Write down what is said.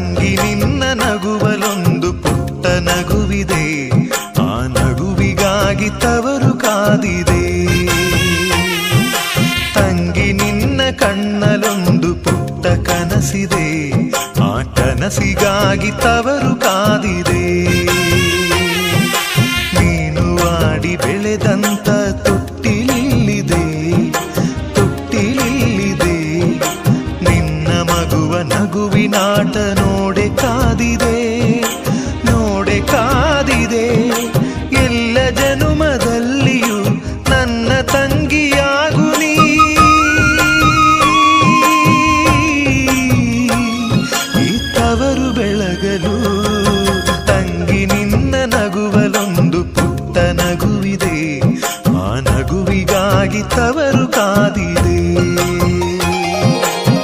ತಂಗಿ ನಿನ್ನ ನಗುವಲೊಂದು ಪುಟ್ಟ ನಗುವಿದೆ, ಆ ನಗುವಿಗಾಗಿ ತವರು ಕಾದಿದೆ. ತಂಗಿ ನಿನ್ನ ಕಣ್ಣಲೊಂದು ಪುಟ್ಟ ಕನಸಿದೆ, ಆ ಕನಸಿಗಾಗಿ ತವರು ಕಾದಿದೆ. ನೀನು ಆಡಿ ಬೆಳೆದಂತ ತೊಟ್ಟಿಲಿಲ್ಲಿದೆ, ತೊಟ್ಟಿಲಿಲ್ಲಿದೆ. ನಿನ್ನ ಮಗುವ ನಗುವಿನಾಟ ನೋಡೆ ಕಾದಿ